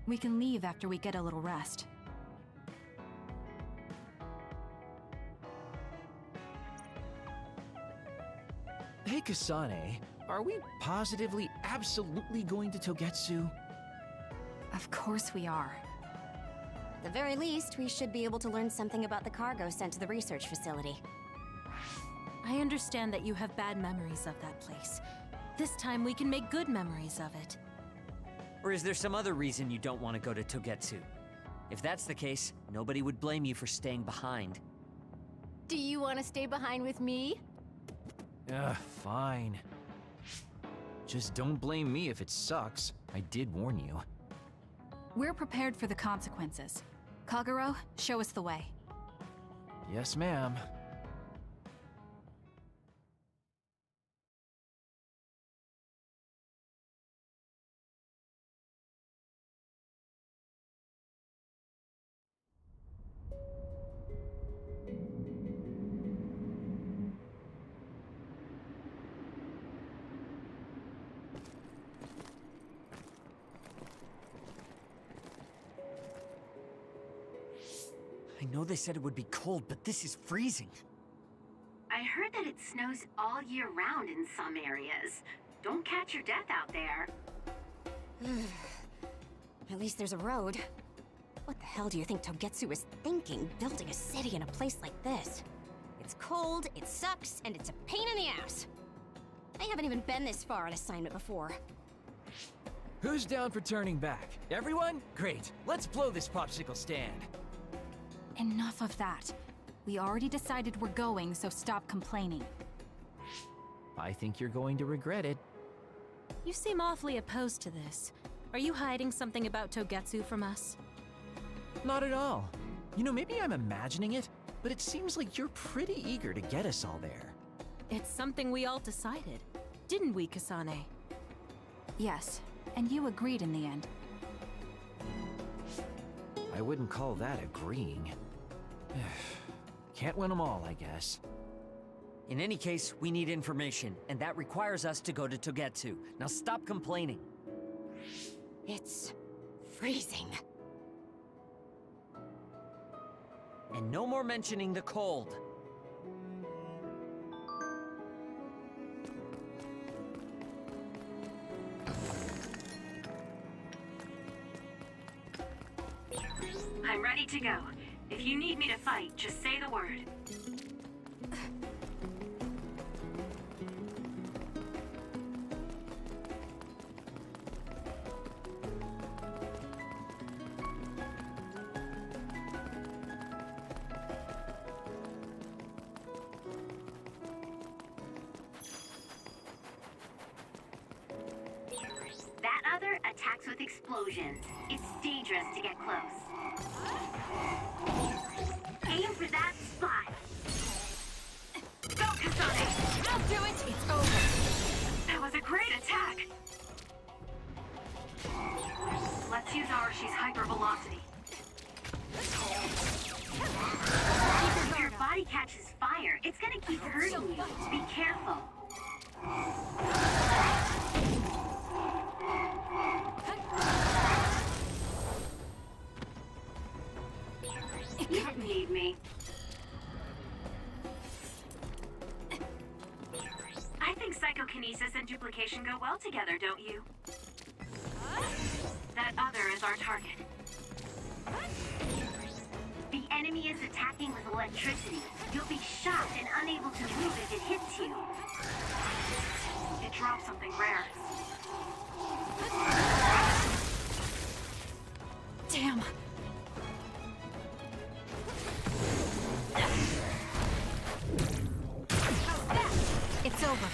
We can leave after we get a little rest. Hey Kasane, are we positively, absolutely going to Togetsu? Of course we are. At the very least, we should be able to learn something about the cargo sent to the research facility. I understand that you have bad memories of that place. This time we can make good memories of it. Or is there some other reason you don't want to go to Togetsu? If that's the case, nobody would blame you for staying behind. Do you want to stay behind with me? Fine. Just don't blame me if it sucks. I did warn you. We're prepared for the consequences. Kagero, show us the way. Yes, ma'am. I know they said it would be cold, but this is freezing. I heard that it snows all year round in some areas. Don't catch your death out there. At least there's a road. What the hell do you think Togetsu is thinking, building a city in a place like this? It's cold, it sucks, and it's a pain in the ass. I haven't even been this far on assignment before. Who's down for turning back? Everyone? Great. Let's blow this popsicle stand. Enough of that. We already decided we're going, so stop complaining. I think you're going to regret it. You seem awfully opposed to this. Are you hiding something about Togetsu from us? Not at all. You know, maybe I'm imagining it, but it seems like you're pretty eager to get us all there. It's something we all decided. Didn't we, Kasane? Yes, and you agreed in the end. I wouldn't call that agreeing. Can't win them all, I guess. In any case, we need information, and that requires us to go to Togetsu. Now stop complaining. It's freezing. And no more mentioning the cold. I'm ready to go. If you need me to fight, just say the word. That other attacks with explosions. It's dangerous to get close. Aim for that spot. Go, Kasane! I'll do it! It's over! That was a great attack! Let's use Arashi's hypervelocity. If your body catches fire, it's gonna keep hurting you. Be careful. You didn't need me. I think psychokinesis and duplication go well together, don't you? That other is our target. The enemy is attacking with electricity. You'll be shocked and unable to move if it hits you. It dropped something rare. Damn! It's over.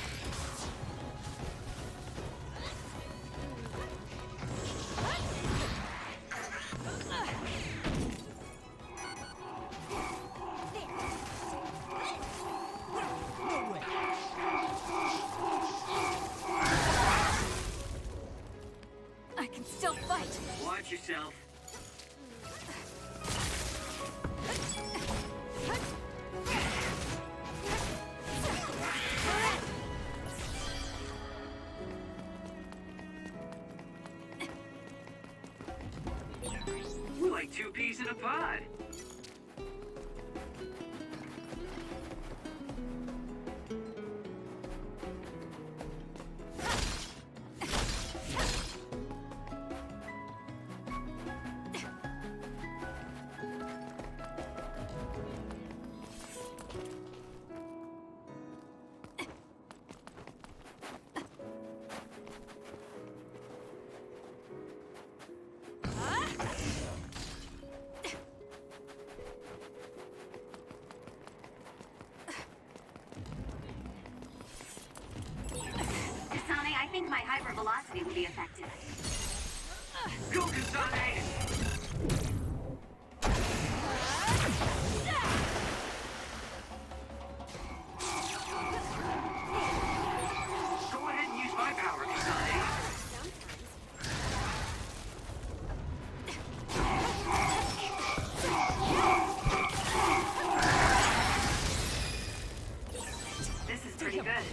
I can still fight. Watch yourself. like two peas in a pod. Kasane, I think my hypervelocity will be effective. Go, Kasane! Go ahead and use my power, Kasane. This is pretty good.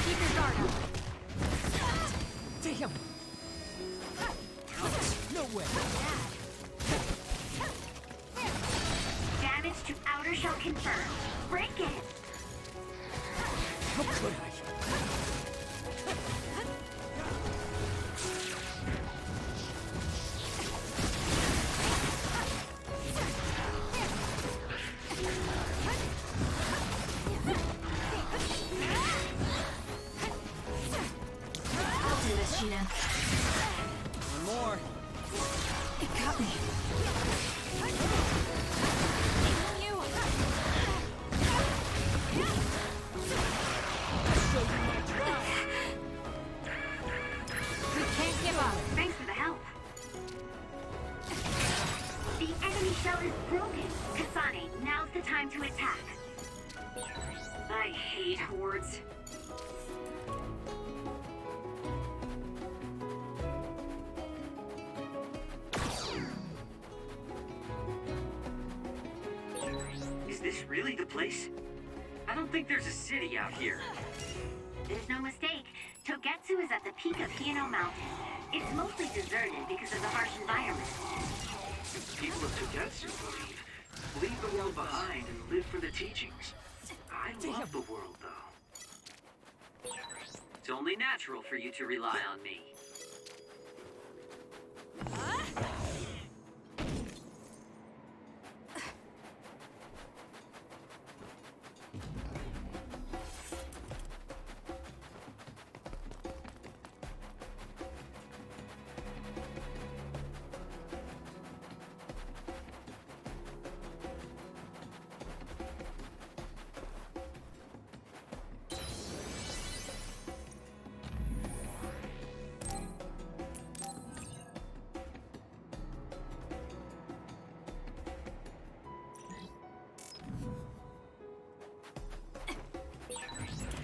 Keep your guard up. Damn! No way! Damage to outer shell confirmed. Break it! How could I? I'll do this, Sheena. One more. It got me. You. We can't give up. Thanks for the help. The enemy shell is broken. Kasane, now's the time to attack. I hate hordes. Is this really the place? I don't think there's a city out here. There's no mistake. Togetsu is at the peak of Hino Mountain. It's mostly deserted because of the harsh environment. People of Togetsu leave the world behind and live for the teachings. I love the world, though. It's only natural for you to rely on me.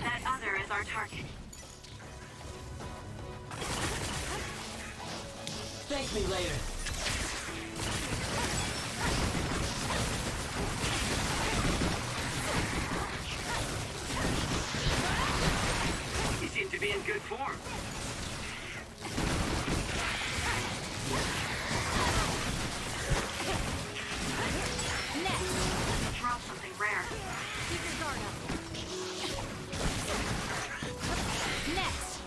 That other is our target. Thank me later. You seem to be in good form. Next, drop something rare. Keep your guard up. Next.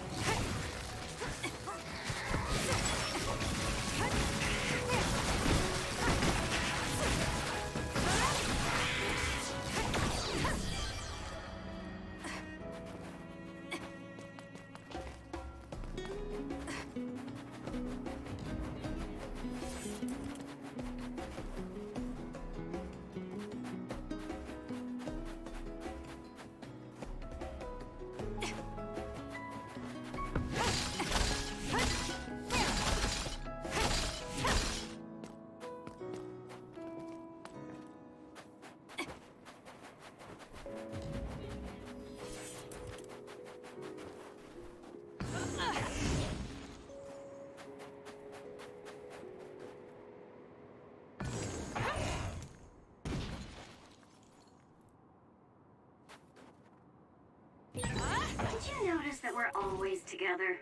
notice that we're always together?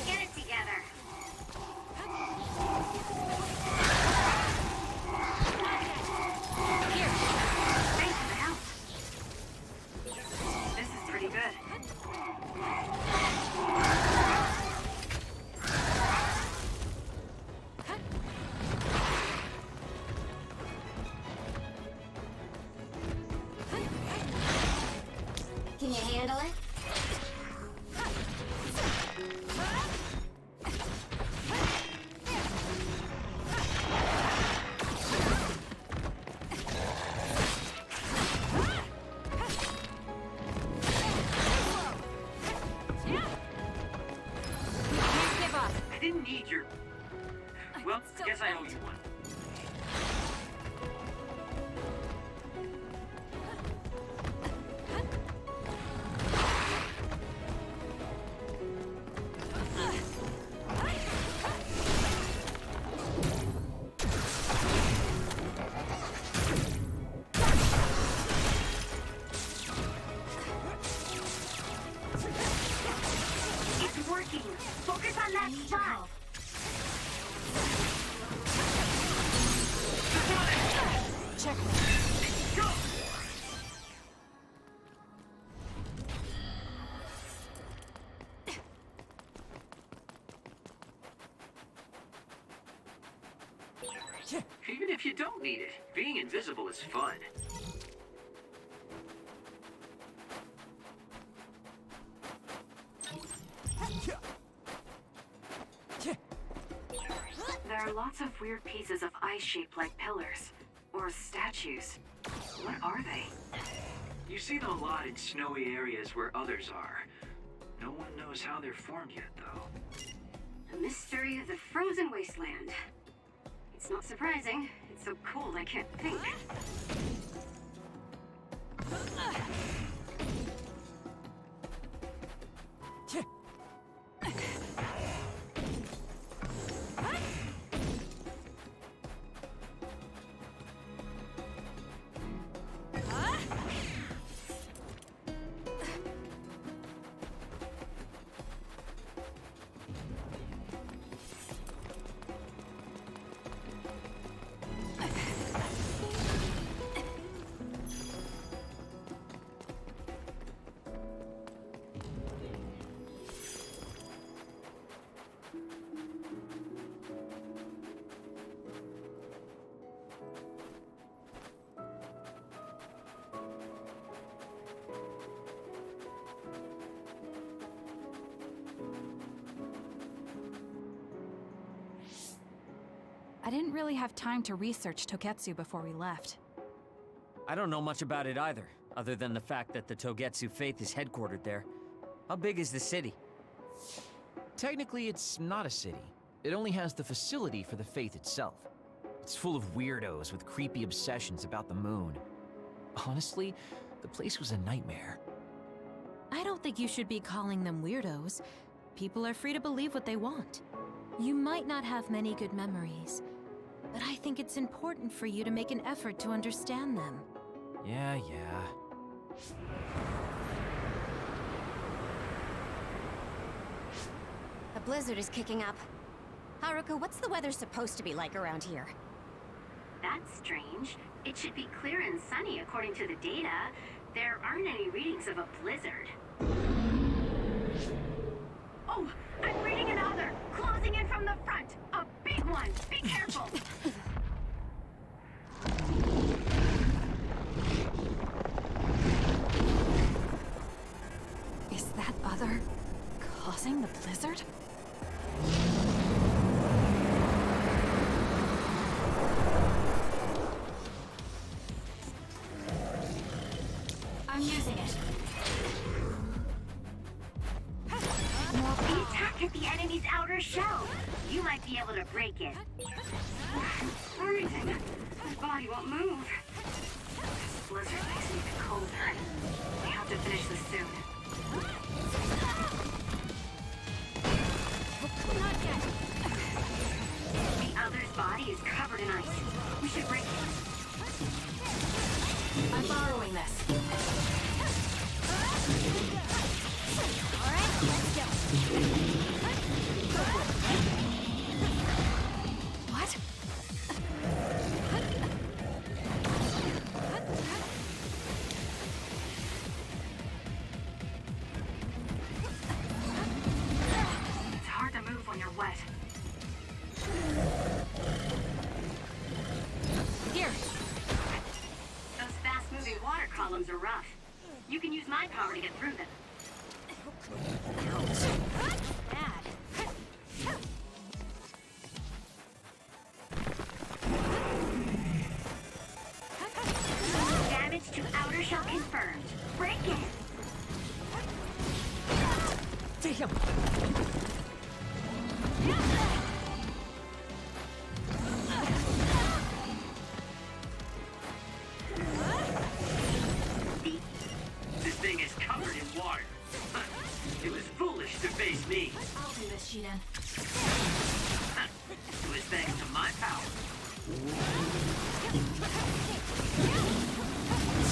Get it together. Here. Thanks for the help. This is pretty good. Can you handle it? Can't give up. I didn't need your... Well, guess I owe you one. It's working. Focus on that spot. Go! Even if you don't need it, being invisible is fun. There are lots of weird pieces of ice shaped like pillars. Or statues. What are they? You see them a lot in snowy areas where others are. No one knows how they're formed yet, though. A mystery of the frozen wasteland. It's not surprising. It's so cold I can't think. I didn't really have time to research Togetsu before we left. I don't know much about it either, other than the fact that the Togetsu faith is headquartered there. How big is the city? Technically, it's not a city. It only has the facility for the faith itself. It's full of weirdos with creepy obsessions about the moon. Honestly, the place was a nightmare. I don't think you should be calling them weirdos. People are free to believe what they want. You might not have many good memories, but I think it's important for you to make an effort to understand them. Yeah. A blizzard is kicking up. Haruka, what's the weather supposed to be like around here? That's strange. It should be clear and sunny according to the data. There aren't any readings of a blizzard. Oh, I'm reading another! Closing in from the front! A big one! Be careful! Is that other causing the blizzard? I'm using it. The attack hit the enemy's outer shell. You might be able to break it. Freezing. My body won't move. This blizzard makes me even colder. We have to finish this soon. Not yet. The other's body is covered in ice. We should break it. I'm borrowing this. Alright, let's go. What? It's hard to move when you're wet. Here. Those fast-moving water columns are rough. You can use my power to get through them. Bad. Damage to outer shell confirmed. Break it! Damn! This thing is covered in water. It was foolish to face me. I'll do this, Shidan. It was thanks to my power.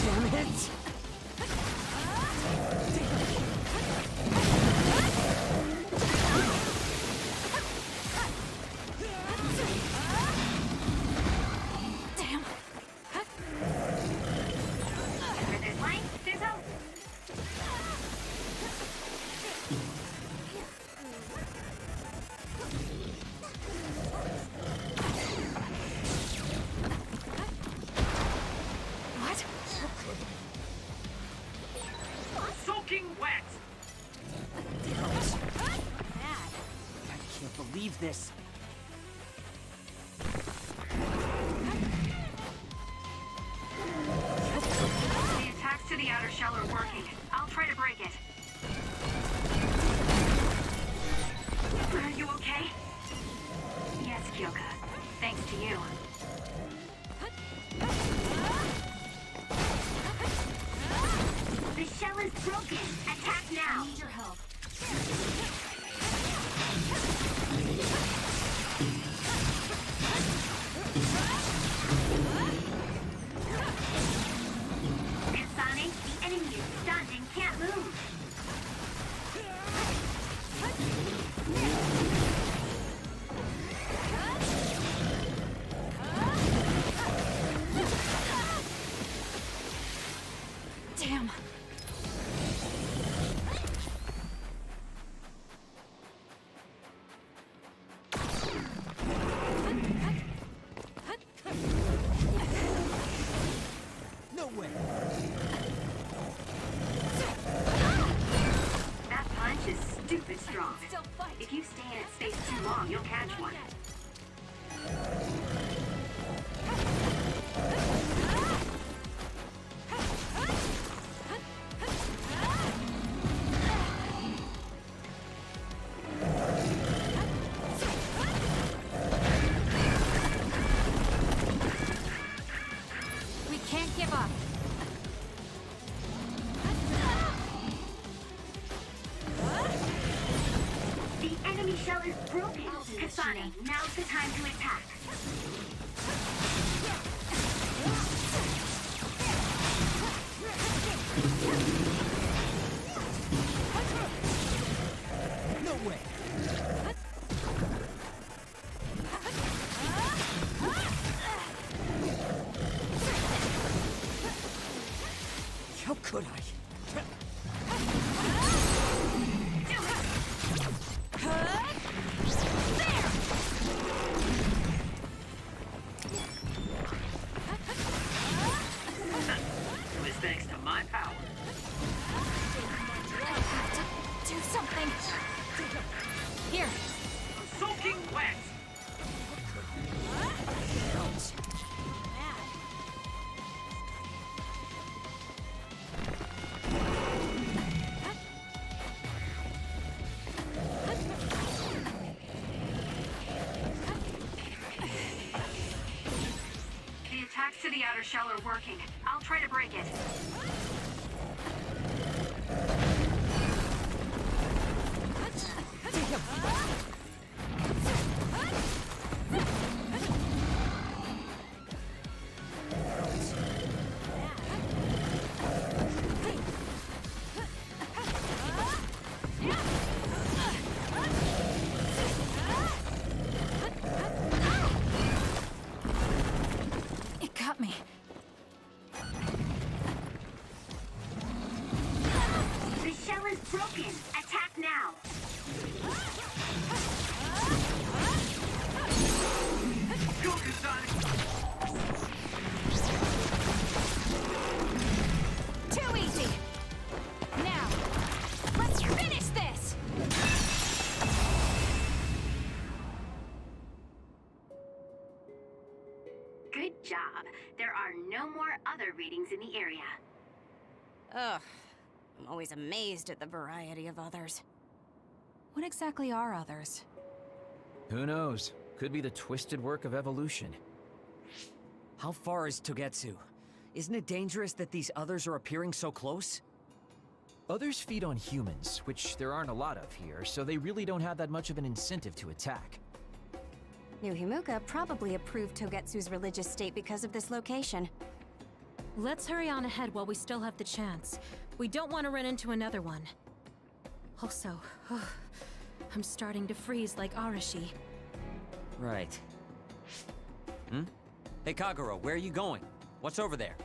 Damn it! Damn. Where there's light, there's hope. What? Soaking wet! I can't believe this. The attacks to the outer shell are working. I'll try to break it. Are you okay? Yes, Kyoka. Thanks to you. The shell is broken. Attack now. I need your help. Kasane, the enemy is stunned and can't move. Damn. No way! That punch is stupid strong. If you stay in its space too long, you'll catch one. We can't give up. The enemy shell is broken. Kasane, now's the time to attack. No way! How could I? It was thanks to my power. Do something. Here. Soaking wet! outer shell are working. I'll try to break it. It got me. The shell is broken. Attack now. Too easy! Now, let's finish this! Good job. There are no more other readings in the area. Ugh. I'm always amazed at the variety of others. What exactly are others? Who knows? Could be the twisted work of evolution. How far is Togetsu? Isn't it dangerous that these others are appearing so close? Others feed on humans, which there aren't a lot of here, so they really don't have that much of an incentive to attack. New Himuka probably approved Togetsu's religious state because of this location. Let's hurry on ahead while we still have the chance. We don't want to run into another one. Also, I'm starting to freeze like Arashi. Right. Hey Kagero, where are you going? What's over there?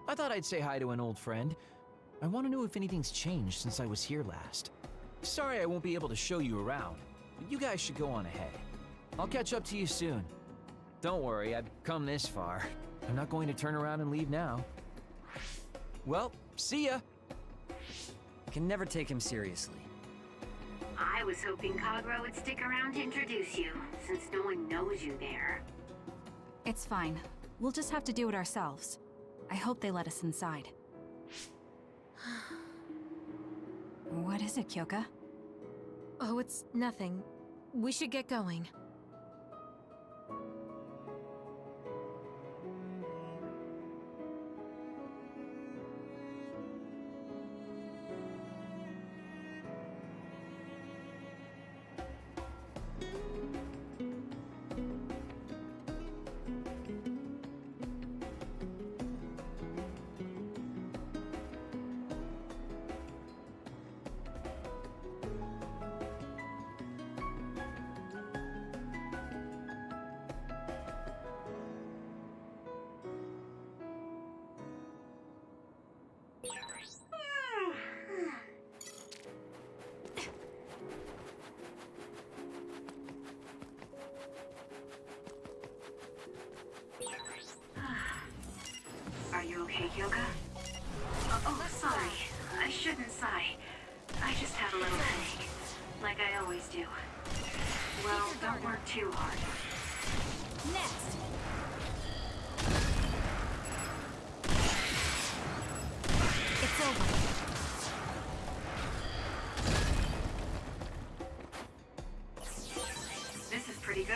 I thought I'd say hi to an old friend. I want to know if anything's changed since I was here last. Sorry I won't be able to show you around, but you guys should go on ahead. I'll catch up to you soon. Don't worry, I've come this far. I'm not going to turn around and leave now. Well, see ya! I can never take him seriously. I was hoping Kagero would stick around to introduce you, since no one knows you there. It's fine. We'll just have to do it ourselves. I hope they let us inside. What is it, Kyoka? Oh, it's nothing. We should get going. Are you okay, Kyoka? Oh, sorry. I shouldn't sigh. I just have a little headache. Like I always do. Well, don't work too hard. Next! It's over. This is pretty good.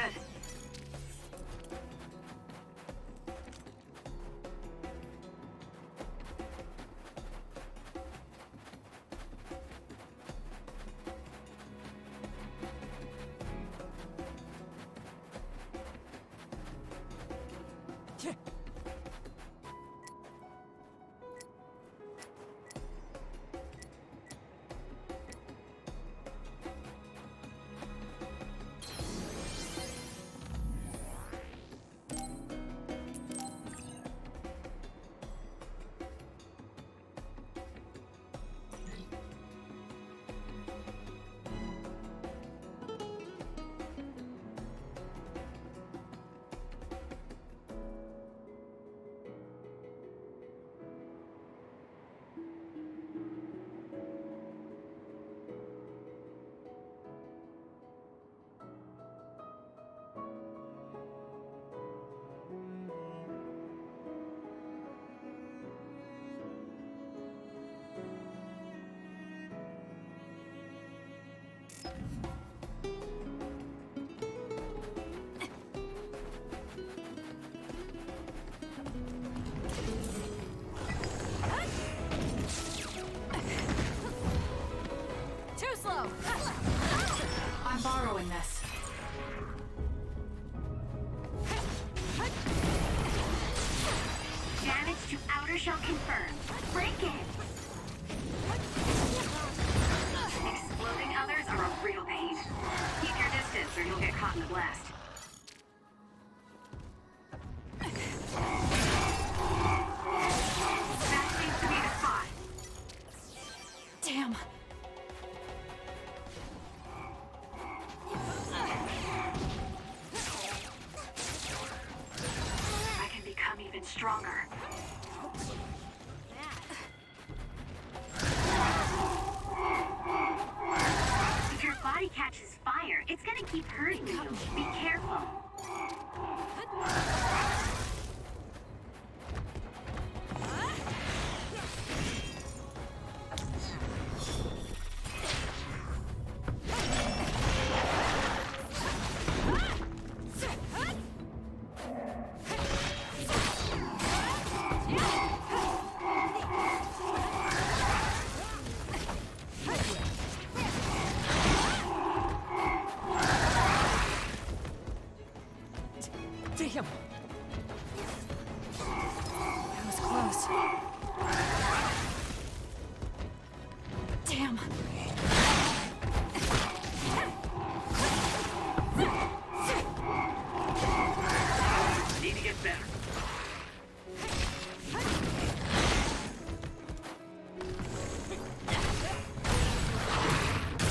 confirmed. Break it! Exploding others are a real pain. Keep your distance or you'll get caught in the blast. That seems to be the spot. Damn. I can become even stronger. If your body catches fire, it's gonna keep hurting you. Be careful. Damn. That was close. Damn. Need to get better.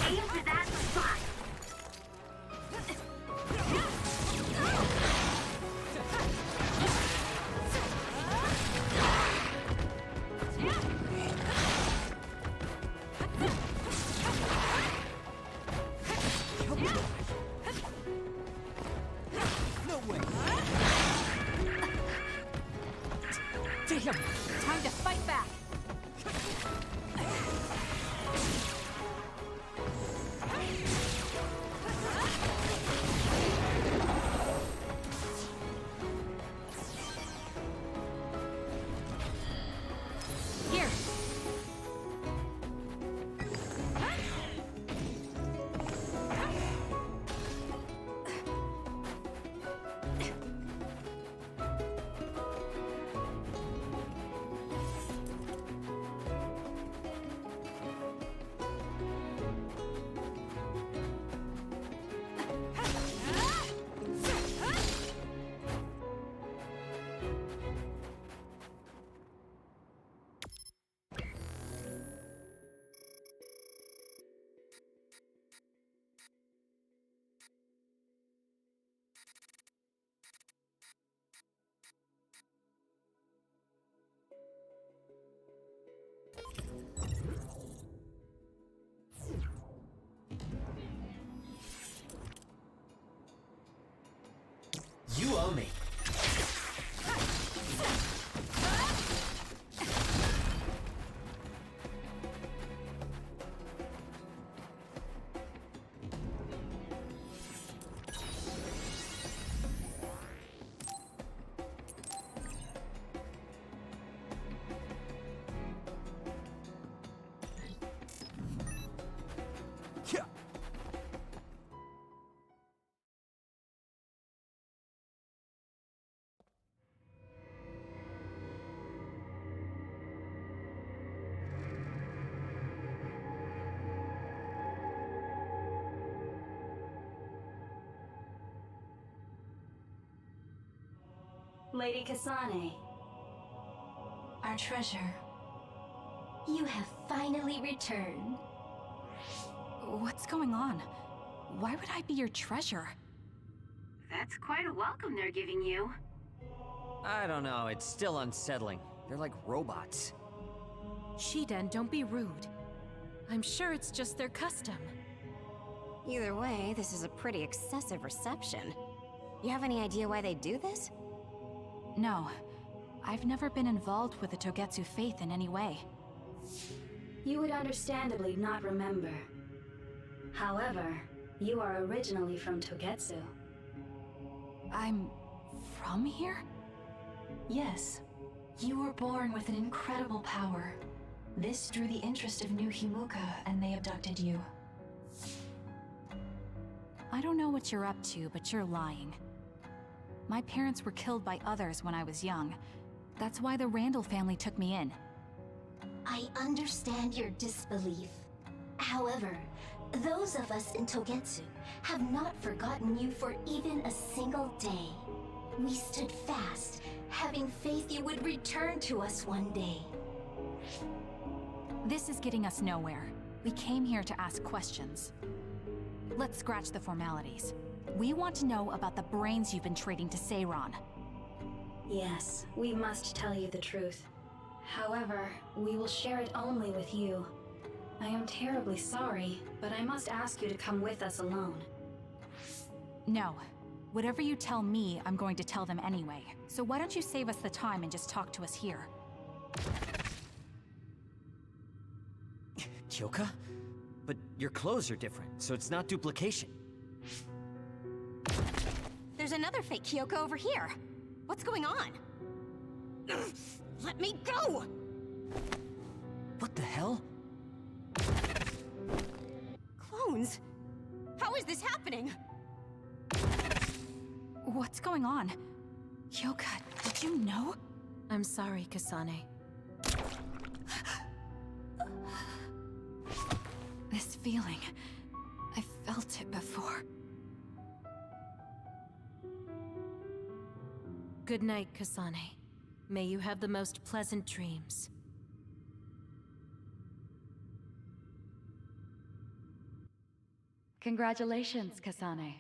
Aim for that spot. Damn. Time to fight back. Here. You owe me. Lady Kasane. Our treasure. You have finally returned. What's going on? Why would I be your treasure? That's quite a welcome they're giving you. I don't know, it's still unsettling. They're like robots. Shiden, don't be rude. I'm sure it's just their custom. Either way, this is a pretty excessive reception. You have any idea why they do this? No. I've never been involved with the Togetsu faith in any way. You would understandably not remember. However, you are originally from Togetsu. I'm from here? Yes. You were born with an incredible power. This drew the interest of New Himuka, and they abducted you. I don't know what you're up to, but you're lying. My parents were killed by others when I was young. That's why the Randall family took me in. I understand your disbelief. However, those of us in Togetsu have not forgotten you for even a single day. We stood fast, having faith you would return to us one day. This is getting us nowhere. We came here to ask questions. Let's scratch the formalities. We want to know about the brains you've been trading to Seiron. Yes, we must tell you the truth. However, we will share it only with you. I am terribly sorry, but I must ask you to come with us alone. No. Whatever you tell me, I'm going to tell them anyway. So why don't you save us the time and just talk to us here? Kyoka? But your clothes are different, so it's not duplication. There's another fake Kyoko over here. What's going on? Let me go! What the hell? Clones? How is this happening? What's going on? Kyoka, did you know? I'm sorry, Kasane. This feeling, I felt it before. Good night, Kasane. May you have the most pleasant dreams. Congratulations, Kasane.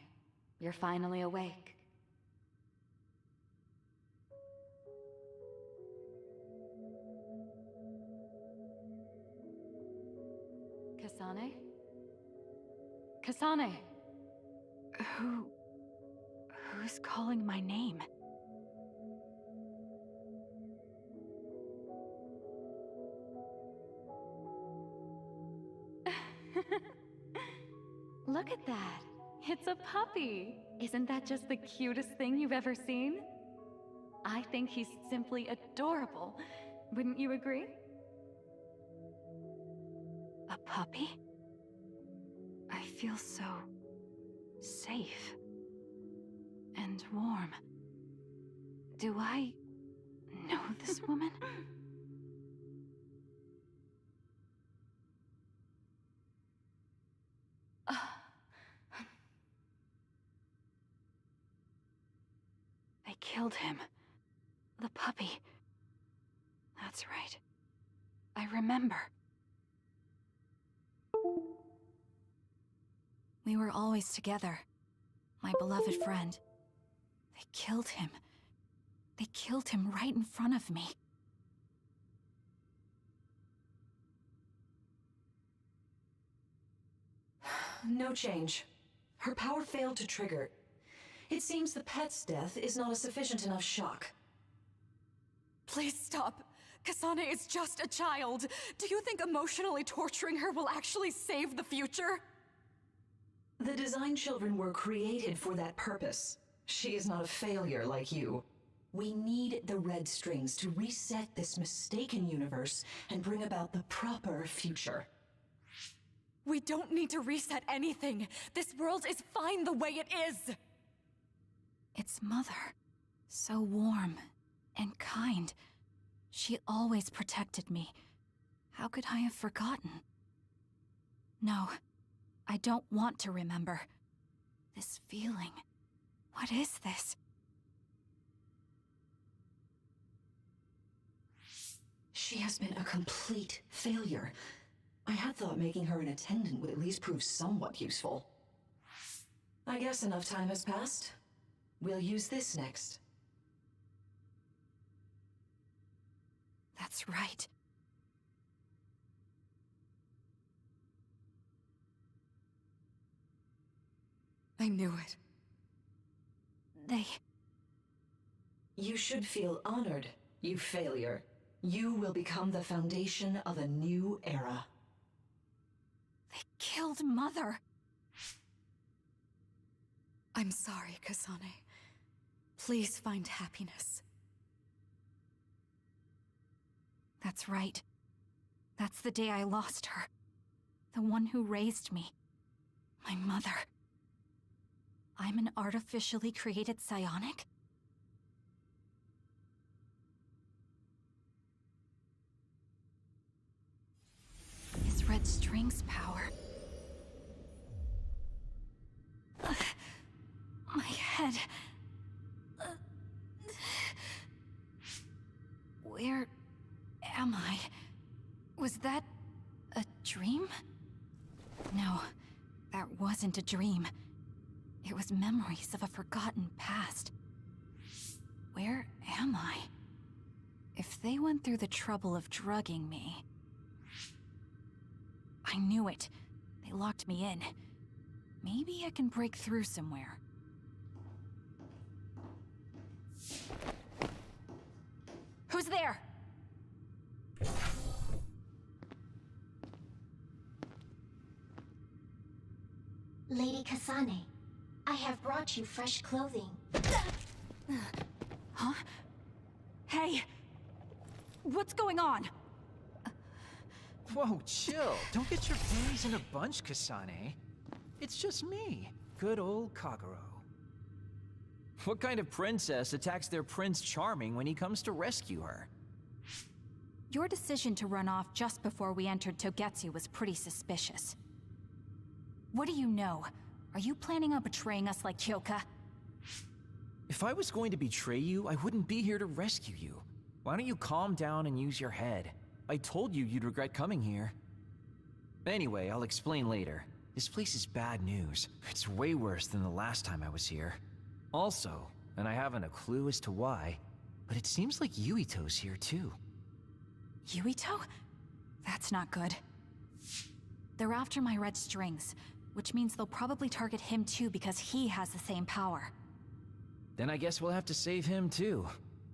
You're finally awake. Kasane? Kasane! Who's calling my name? Look at that! It's a puppy! Isn't that just the cutest thing you've ever seen? I think he's simply adorable. Wouldn't you agree? A puppy? I feel so safe and warm. Do I know this woman? They killed him. The puppy. That's right. I remember. We were always together. My beloved friend. They killed him. They killed him right in front of me. No change. Her power failed to trigger. It seems the pet's death is not a sufficient enough shock. Please stop. Kasane is just a child. Do you think emotionally torturing her will actually save the future? The design children were created for that purpose. She is not a failure like you. We need the red strings to reset this mistaken universe and bring about the proper future. We don't need to reset anything. This world is fine the way it is. It's Mother. So warm and kind. She always protected me. How could I have forgotten? No, I don't want to remember. This feeling. What is this? She has been a complete failure. I had thought making her an attendant would at least prove somewhat useful. I guess enough time has passed. We'll use this next. That's right. I knew it. You should feel honored, you failure. You will become the foundation of a new era. They killed Mother. I'm sorry, Kasane. Please find happiness. That's right. That's the day I lost her. The one who raised me. My mother. I'm an artificially created psionic? head. Where am I? Was that a dream? No, that wasn't a dream. It was memories of a forgotten past. Where am I? If they went through the trouble of drugging me... I knew it. They locked me in. Maybe I can break through somewhere. Who's there? Lady Kasane, I have brought you fresh clothing. Huh? Hey! What's going on? Whoa, chill. Don't get your panties in a bunch, Kasane. It's just me, good old Kagero. What kind of princess attacks their Prince Charming when he comes to rescue her? Your decision to run off just before we entered Togetsu was pretty suspicious. What do you know? Are you planning on betraying us like Kyoka? If I was going to betray you, I wouldn't be here to rescue you. Why don't you calm down and use your head? I told you you'd regret coming here. Anyway, I'll explain later. This place is bad news. It's way worse than the last time I was here. Also, and I haven't a clue as to why, but it seems like Yuito's here too. Yuito? That's not good. They're after my red strings, which means they'll probably target him too because he has the same power. Then I guess we'll have to save him too.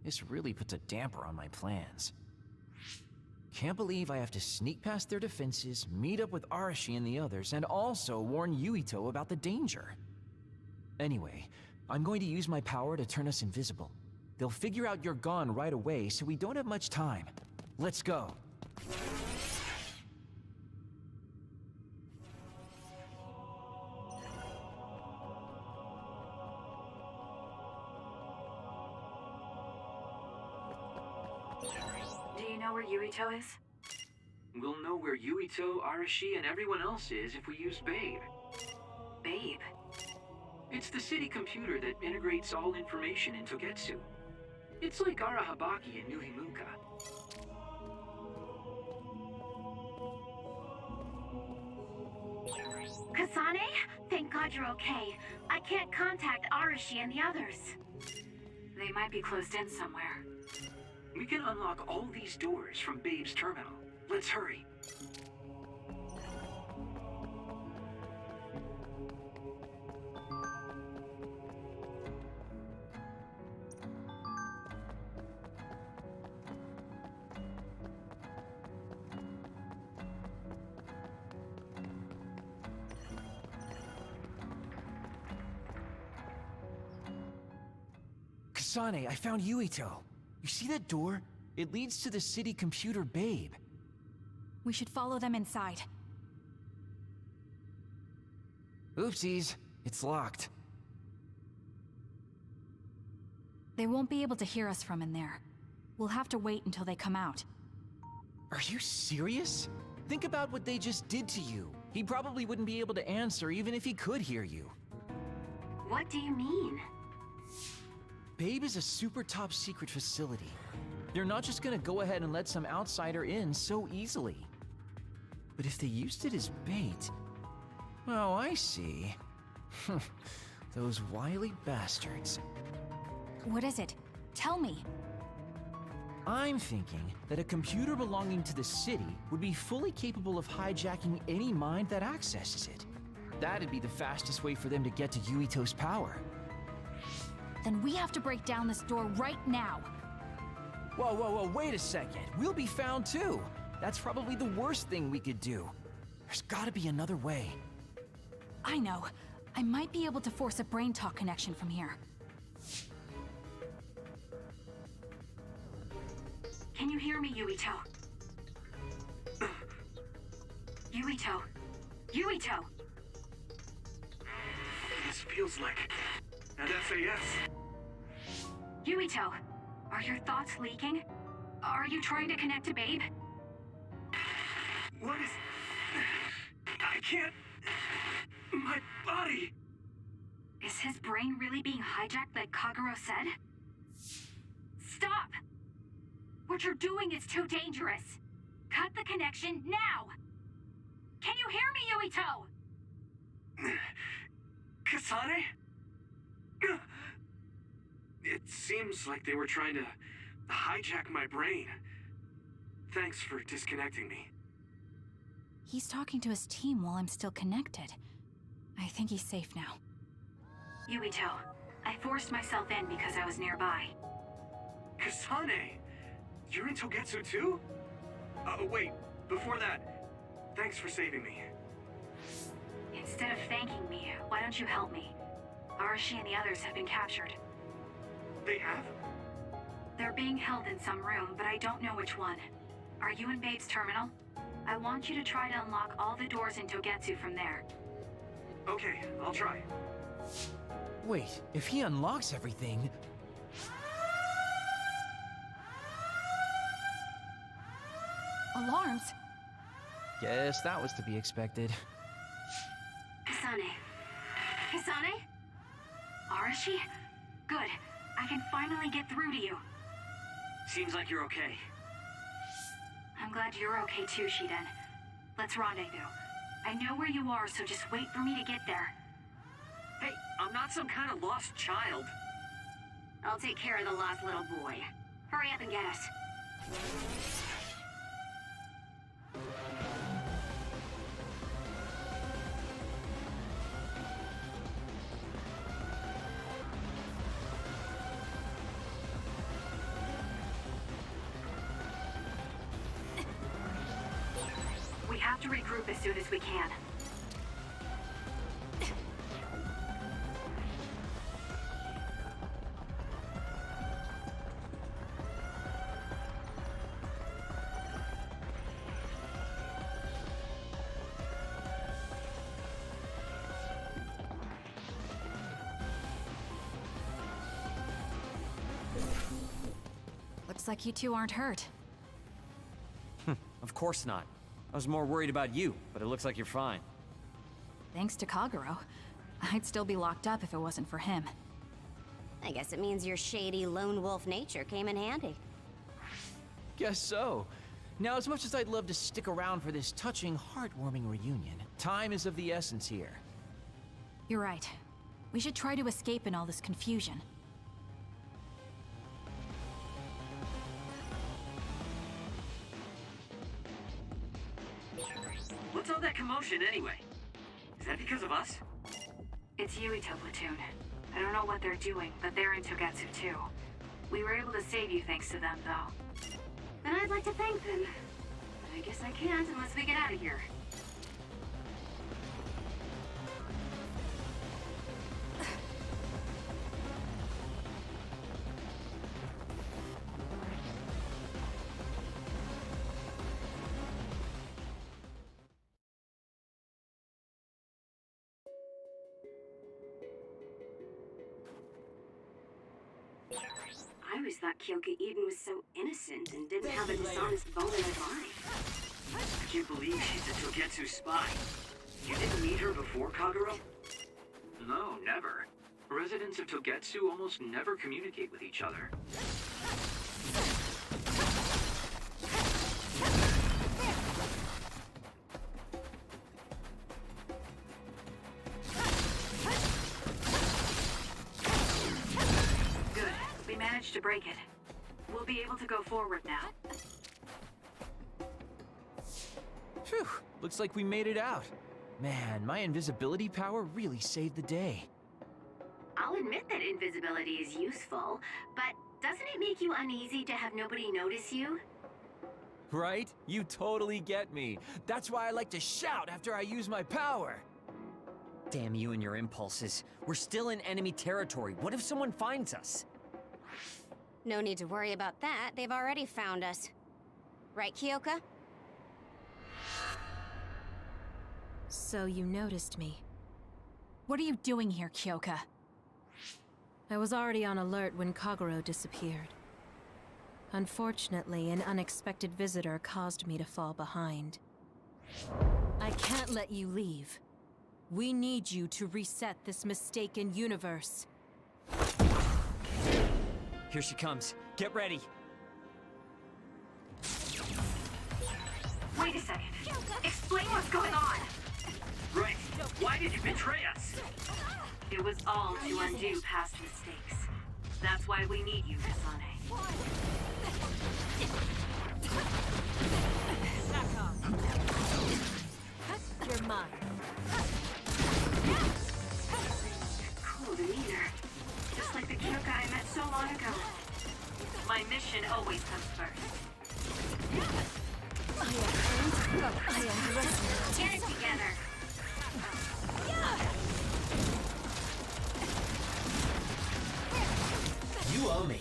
This really puts a damper on my plans. Can't believe I have to sneak past their defenses, meet up with Arashi and the others, and also warn Yuito about the danger. Anyway, I'm going to use my power to turn us invisible. They'll figure out you're gone right away, so we don't have much time. Let's go. Do you know where Yuito is? We'll know where Yuito, Arashi, and everyone else is if we use Babe. Babe. It's the city computer that integrates all information in Togetsu. It's like Arahabaki in Nuhimuka. Kasane? Thank God you're okay. I can't contact Arashi and the others. They might be closed in somewhere. We can unlock all these doors from Babe's terminal. Let's hurry. Kasane, I found Yuito. You see that door? It leads to the city computer Babe. We should follow them inside. Oopsies, it's locked. They won't be able to hear us from in there. We'll have to wait until they come out. Are you serious? Think about what they just did to you. He probably wouldn't be able to answer even if he could hear you. What do you mean? Babe is a super top secret facility. They're not just gonna go ahead and let some outsider in so easily. But if they used it as bait... Oh, I see. Those wily bastards. What is it? Tell me. I'm thinking that a computer belonging to the city would be fully capable of hijacking any mind that accesses it. That'd be the fastest way for them to get to Yuito's power. Then we have to break down this door right now. Whoa, wait a second. We'll be found too. That's probably the worst thing we could do. There's gotta be another way. I know. I might be able to force a brain talk connection from here. Can you hear me, Yuito? Yuito? Yuito! This feels like an SAS. Yuito, are your thoughts leaking? Are you trying to connect to Babe? What is... I can't... My body... Is Is his brain really being hijacked like Kagero said? Stop! What you're doing is too dangerous. Cut the connection now! Can you hear me, Yuito? Kasane? It seems like they were trying to hijack my brain. Thanks for disconnecting me. He's talking to his team while I'm still connected. I think he's safe now. Yuito, I forced myself in because I was nearby. Kasane! You're in Togetsu too? Wait, before that, thanks for saving me. Instead of thanking me, why don't you help me? Arashi and the others have been captured. They have? They're being held in some room, but I don't know which one. Are you in Babe's terminal? I want you to try to unlock all the doors in Togetsu from there. Okay, I'll try. Wait, if he unlocks everything... Alarms? Guess that was to be expected. Kasane. Kasane? Arashi? Good. I can finally get through to you. Seems like you're okay. I'm glad you're okay too, Shiden. Let's rendezvous. I know where you are, so just wait for me to get there. Hey, I'm not some kind of lost child. I'll take care of the lost little boy. Hurry up and get us. We have to regroup as soon as we can. Looks like you two aren't hurt. Of course not. I was more worried about you, but it looks like you're fine. Thanks to Kagero. I'd still be locked up if it wasn't for him. I guess it means your shady lone wolf nature came in handy. Guess so. Now, as much as I'd love to stick around for this touching, heartwarming reunion, time is of the essence here. You're right. We should try to escape in all this confusion. What's all that commotion anyway? Is that because of us? It's Yuito platoon. I don't know what they're doing, but they're in Togetsu too. We were able to save you thanks to them, though. And I'd like to thank them. But I guess I can't unless we get out of here. I always thought Kyoka Eden was so innocent and didn't have a dishonest bone in her body. I can't believe she's a Togetsu spy. You didn't meet her before, Kagero? No, never. Residents of Togetsu almost never communicate with each other. Good. We managed to break it. We'll be able to go forward now. Phew, looks like we made it out. Man, my invisibility power really saved the day. I'll admit that invisibility is useful, but doesn't it make you uneasy to have nobody notice you? Right? You totally get me. That's why I like to shout after I use my power. Damn you and your impulses. We're still in enemy territory. What if someone finds us? No need to worry about that. They've already found us. Right, Kyoka? So you noticed me. What are you doing here, Kyoka? I was already on alert when Kagero disappeared. Unfortunately, an unexpected visitor caused me to fall behind. I can't let you leave. We need you to reset this mistaken universe. Here she comes. Get ready. Wait a second. Explain what's going on. Right. Why did you betray us? It was all to undo past mistakes. That's why we need you, Kasane. You're mine. Cool demeanor. Just like the Kyoka I met so long ago. My mission always comes first. Get it together. You owe me.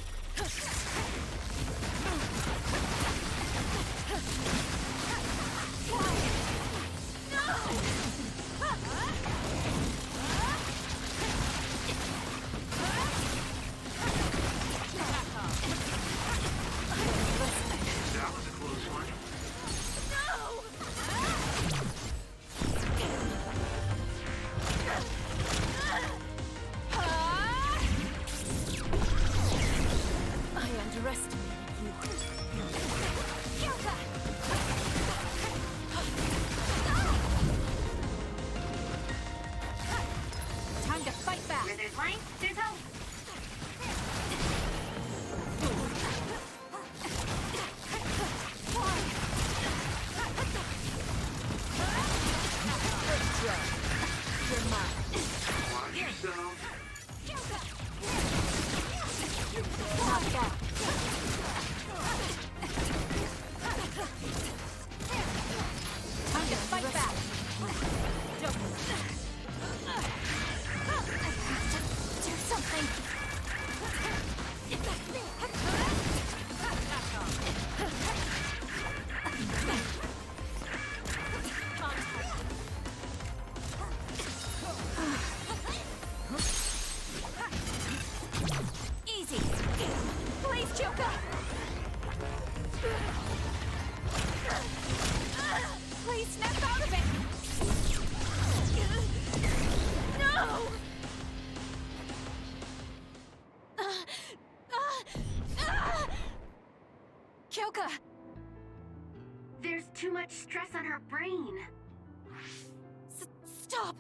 That was a close one. I underestimated you. Time to fight back. Where there's light, there's hope. You're mine. Watch yourself. Not that. Time to fight back. Do something! Easy. Please, Kyoka. Please snap out of it. No! Kyoka! There's too much stress on her brain. Stop!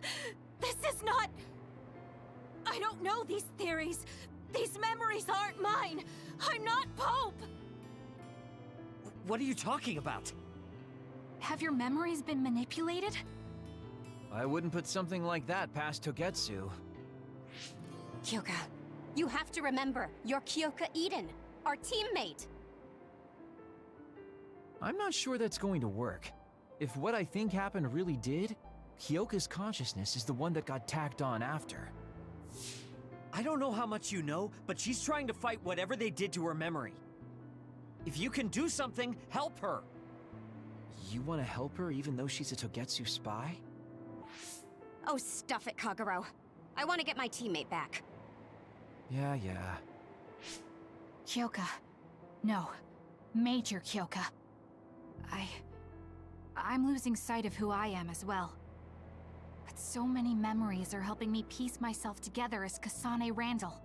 This is not... I don't know these theories. These memories aren't mine. I'm not Pope! What are you talking about? Have your memories been manipulated? I wouldn't put something like that past Togetsu. Kyoka, you have to remember, you're Kyoka Eden, our teammate. I'm not sure that's going to work. If what I think happened really did, Kyoka's consciousness is the one that got tacked on after. I don't know how much you know, but she's trying to fight whatever they did to her memory. If you can do something, help her. You want to help her even though she's a Togetsu spy? Oh, stuff it, Kagero. I want to get my teammate back. Yeah. Kyoka. No. Major Kyoka. I'm losing sight of who I am as well. But so many memories are helping me piece myself together as Kasane Randall.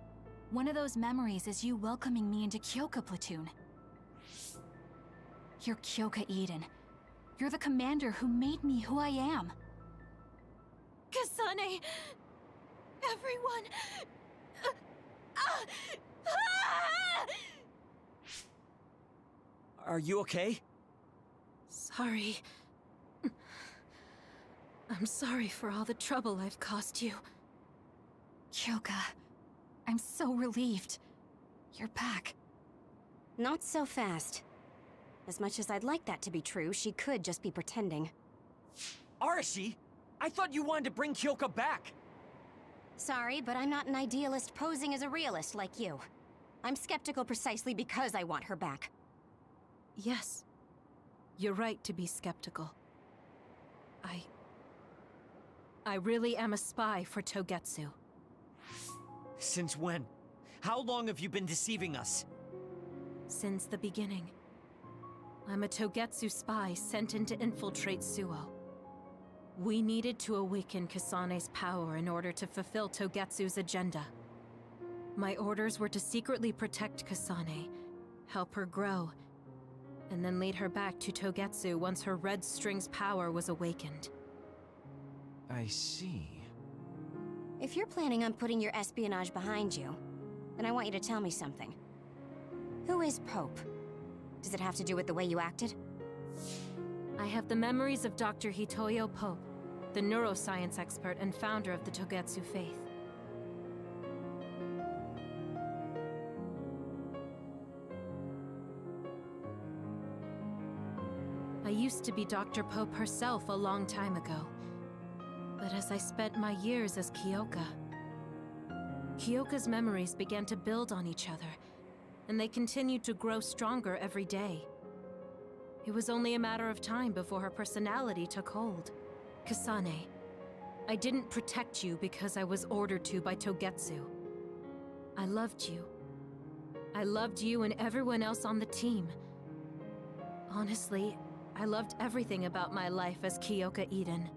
One of those memories is you welcoming me into Kyoka Platoon. You're Kyoka Eden. You're the commander who made me who I am. Kasane... Everyone... Are you okay? Sorry. I'm sorry for all the trouble I've caused you. Kyoka, I'm so relieved. You're back. Not so fast. As much as I'd like that to be true, she could just be pretending. Arashi! I thought you wanted to bring Kyoka back! Sorry, but I'm not an idealist posing as a realist like you. I'm skeptical precisely because I want her back. Yes. You're right to be skeptical. I really am a spy for Togetsu. Since when? How long have you been deceiving us? Since the beginning. I'm a Togetsu spy sent in to infiltrate Suo. We needed to awaken Kasane's power in order to fulfill Togetsu's agenda. My orders were to secretly protect Kasane, help her grow, and then lead her back to Togetsu once her red string's power was awakened. I see. If you're planning on putting your espionage behind you, then I want you to tell me something. Who is Pope? Does it have to do with the way you acted? I have the memories of Dr. Hitoyo Pope, the neuroscience expert and founder of the Togetsu faith. I used to be Dr. Pope herself a long time ago. But as I spent my years as Kyoka's memories began to build on each other, and they continued to grow stronger every day. It was only a matter of time before her personality took hold. Kasane, I didn't protect you because I was ordered to by Togetsu. I loved you. I loved you and everyone else on the team. Honestly, I loved everything about my life as Kyoka Eden.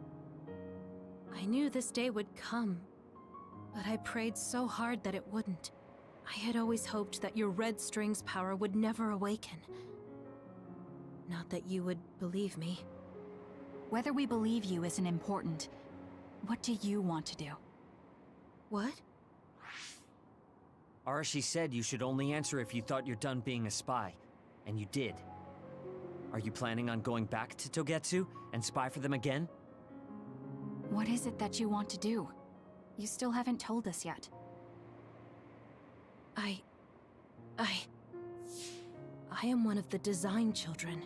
I knew this day would come, but I prayed so hard that it wouldn't. I had always hoped that your red string's power would never awaken. Not that you would believe me. Whether we believe you isn't important. What do you want to do? What? Arashi said you should only answer if you thought you're done being a spy, and you did. Are you planning on going back to Togetsu and spy for them again? What is it that you want to do? You still haven't told us yet. I am one of the design children.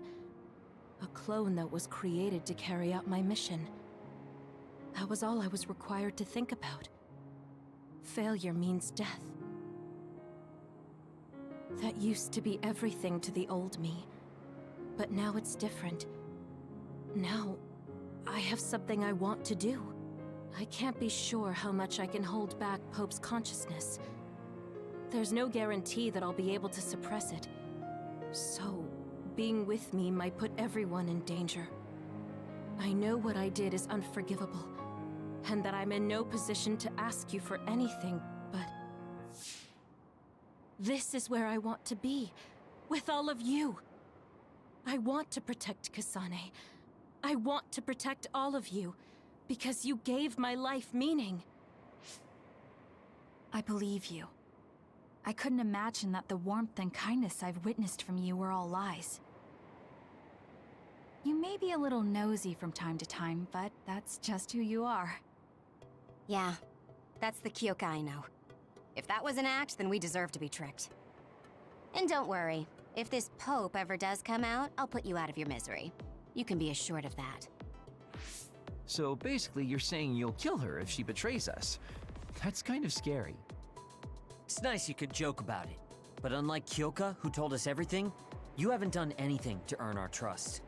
A clone that was created to carry out my mission. That was all I was required to think about. Failure means death. That used to be everything to the old me. But now it's different. Now, I have something I want to do. I can't be sure how much I can hold back Pope's consciousness. There's no guarantee that I'll be able to suppress it. So, being with me might put everyone in danger. I know what I did is unforgivable, and that I'm in no position to ask you for anything, but... this is where I want to be, with all of you. I want to protect Kasane. I want to protect all of you, because you gave my life meaning. I believe you. I couldn't imagine that the warmth and kindness I've witnessed from you were all lies. You may be a little nosy from time to time, but that's just who you are. Yeah, that's the Kyoka I know. If that was an act, then we deserve to be tricked. And don't worry, if this Pope ever does come out, I'll put you out of your misery. You can be assured of that. So basically, you're saying you'll kill her if she betrays us. That's kind of scary. It's nice you could joke about it, but unlike Kyoka, who told us everything, you haven't done anything to earn our trust.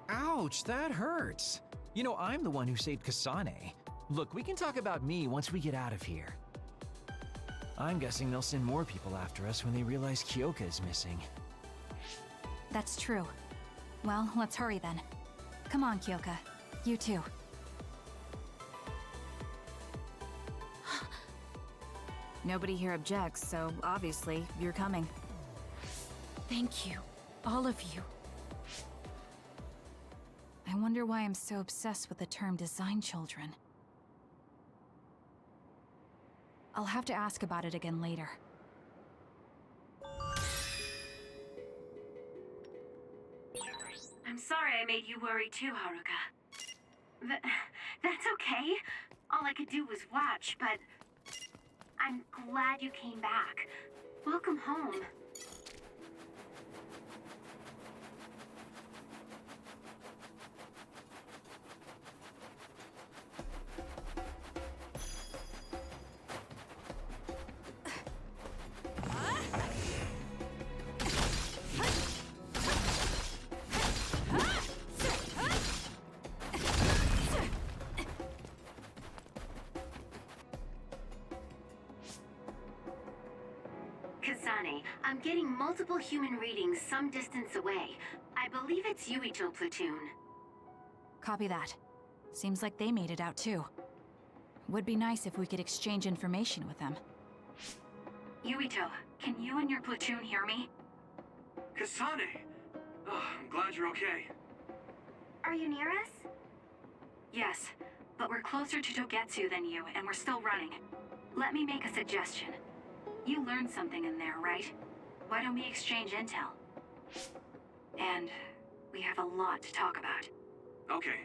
Ouch, that hurts. You know, I'm the one who saved Kasane. Look, we can talk about me once we get out of here. I'm guessing they'll send more people after us when they realize Kyoka is missing. That's true. Well, let's hurry then. Come on, Kyoka. You too. Nobody here objects, so obviously, you're coming. Thank you, all of you. I wonder why I'm so obsessed with the term design children. I'll have to ask about it again later. I'm sorry I made you worry too, Haruka. That's okay. All I could do was watch, but I'm glad you came back. Welcome home. Kasane, I'm getting multiple human readings some distance away. I believe it's Yuito platoon. Copy that. Seems like they made it out too. Would be nice if we could exchange information with them. Yuito, can you and your platoon hear me? Kasane! Oh, I'm glad you're okay. Are you near us? Yes, but we're closer to Togetsu than you, and we're still running. Let me make a suggestion. You learned something in there, right? Why don't we exchange intel? And we have a lot to talk about. Okay.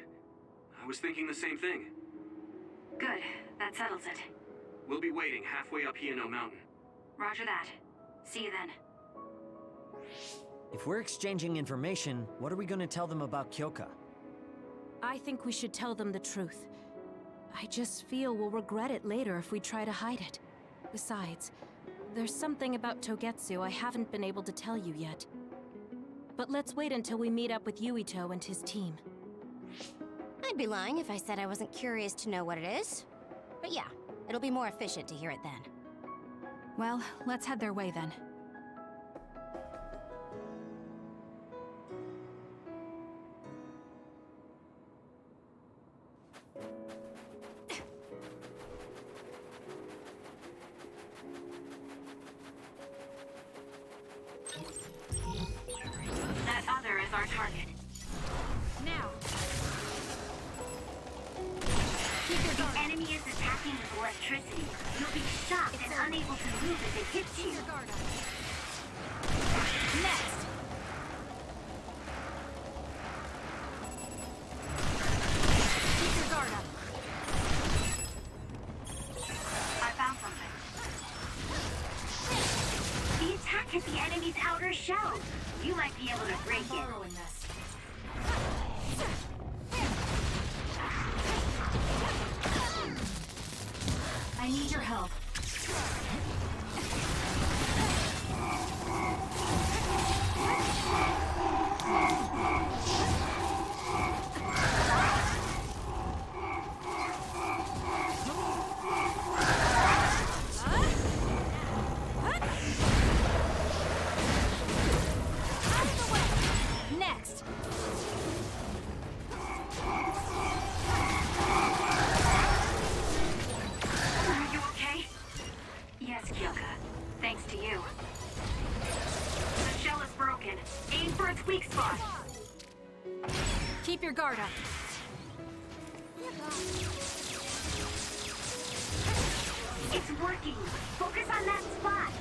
I was thinking the same thing. Good, that settles it. We'll be waiting halfway up Hino Mountain. Roger that. See you then. If we're exchanging information, what are we gonna tell them about Kyoka? I think we should tell them the truth. I just feel we'll regret it later if we try to hide it. Besides, there's something about Togetsu I haven't been able to tell you yet. But let's wait until we meet up with Yuito and his team. I'd be lying if I said I wasn't curious to know what it is. But yeah, it'll be more efficient to hear it then. Well, let's head their way then. That other is our target. Now! The enemy is attacking with electricity. You'll be shocked and unable to move if it hits you. Next! Keep your guard up. I found something. The attack hit the enemy's outer shell. You might be able to break it. I need your help. Next! Are you okay? Yes, Kyoka. Thanks to you. The shell is broken. Aim for its weak spot. Keep your guard up. It's working. Focus on that spot.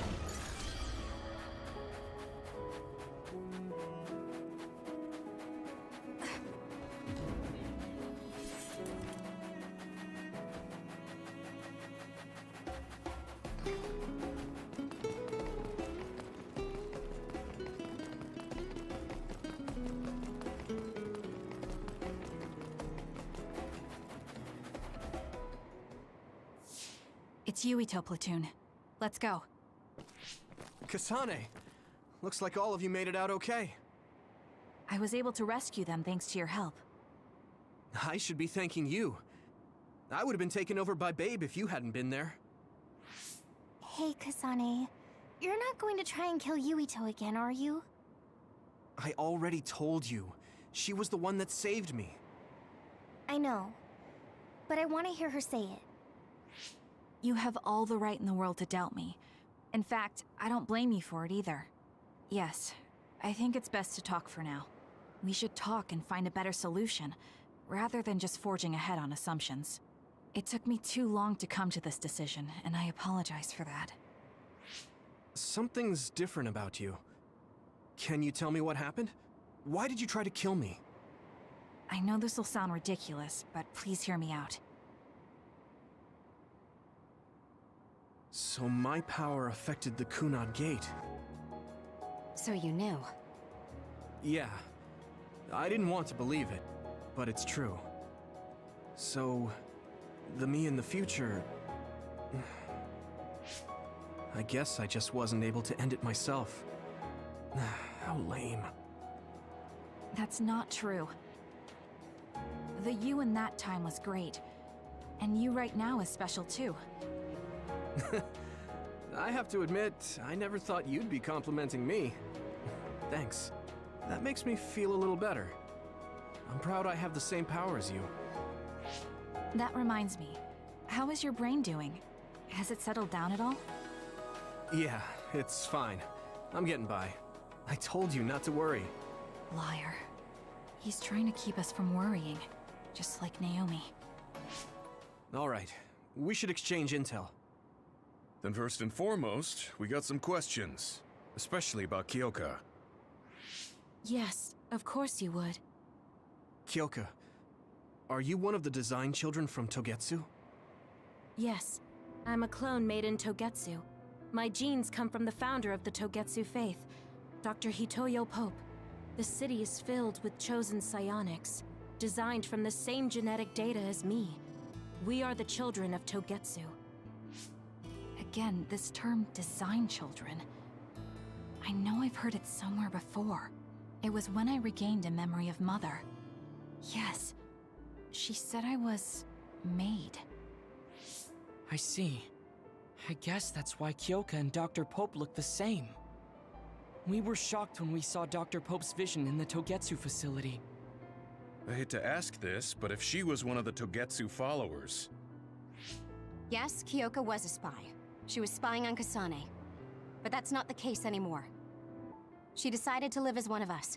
It's Yuito platoon. Let's go. Kasane! Looks like all of you made it out okay. I was able to rescue them thanks to your help. I should be thanking you. I would have been taken over by Babe if you hadn't been there. Hey, Kasane. You're not going to try and kill Yuito again, are you? I already told you. She was the one that saved me. I know. But I want to hear her say it. You have all the right in the world to doubt me. In fact, I don't blame you for it either. Yes, I think it's best to talk for now. We should talk and find a better solution, rather than just forging ahead on assumptions. It took me too long to come to this decision, and I apologize for that. Something's different about you. Can you tell me what happened? Why did you try to kill me? I know this will sound ridiculous, but please hear me out. So my power affected the Kunad Gate. So you knew. Yeah. I didn't want to believe it, but it's true. So, the me in the future... I guess I just wasn't able to end it myself. How lame. That's not true. The you in that time was great. And you right now is special too. I have to admit, I never thought you'd be complimenting me. Thanks. That makes me feel a little better. I'm proud I have the same power as you. That reminds me. How is your brain doing? Has it settled down at all? Yeah, it's fine. I'm getting by. I told you not to worry. Liar. He's trying to keep us from worrying, just like Naomi. All right, we should exchange intel. Then first and foremost, we got some questions, especially about Kyoka. Yes, of course you would. Kyoka, are you one of the design children from Togetsu? Yes, I'm a clone made in Togetsu. My genes come from the founder of the Togetsu faith, Dr. Hitoyo Pope. The city is filled with chosen psionics, designed from the same genetic data as me. We are the children of Togetsu. Again, this term design children. I know I've heard it somewhere before. It was when I regained a memory of Mother. Yes, she said I was made. I see. I guess that's why Kyoka and Dr. Pope look the same. We were shocked when we saw Dr. Pope's vision in the Togetsu facility. I hate to ask this, but if she was one of the Togetsu followers... Yes, Kyoka was a spy. She was spying on Kasane. But that's not the case anymore. She decided to live as one of us.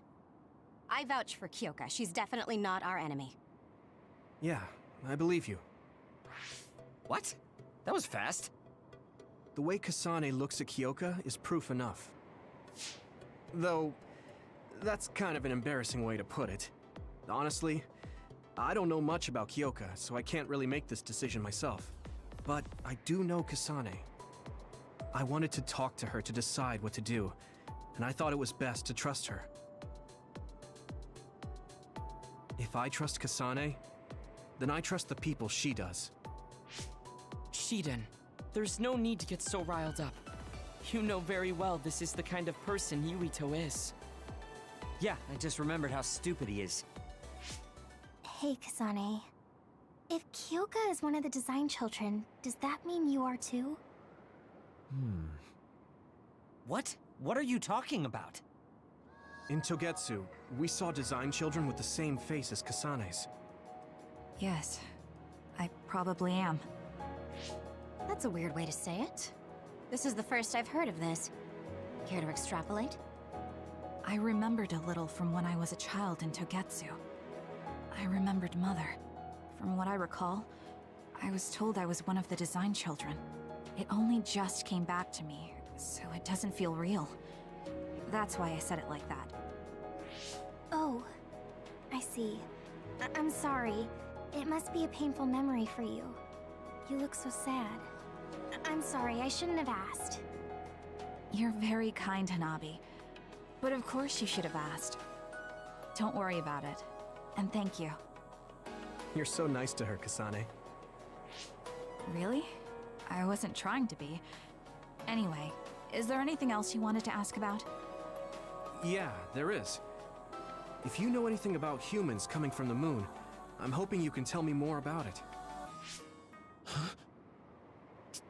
I vouch for Kyoka. She's definitely not our enemy. Yeah, I believe you. What? That was fast. The way Kasane looks at Kyoka is proof enough. Though, that's kind of an embarrassing way to put it. Honestly, I don't know much about Kyoka, so I can't really make this decision myself. But I do know Kasane. I wanted to talk to her to decide what to do, and I thought it was best to trust her. If I trust Kasane, then I trust the people she does. Shiden, there's no need to get so riled up. You know very well this is the kind of person Yuito is. Yeah, I just remembered how stupid he is. Hey, Kasane. If Kyoka is one of the design children, does that mean you are too? What? What are you talking about? In Togetsu, we saw design children with the same face as Kasane's. Yes, I probably am. That's a weird way to say it. This is the first I've heard of this. Care to extrapolate? I remembered a little from when I was a child in Togetsu. I remembered Mother. From what I recall, I was told I was one of the design children. It only just came back to me, so it doesn't feel real. That's why I said it like that. Oh, I see. I'm sorry. It must be a painful memory for you. You look so sad. I'm sorry, I shouldn't have asked. You're very kind, Hanabi. But of course you should have asked. Don't worry about it. And thank you. You're so nice to her, Kasane. Really? I wasn't trying to be. Anyway, is there anything else you wanted to ask about? Yeah, there is. If you know anything about humans coming from the moon, I'm hoping you can tell me more about it. Huh?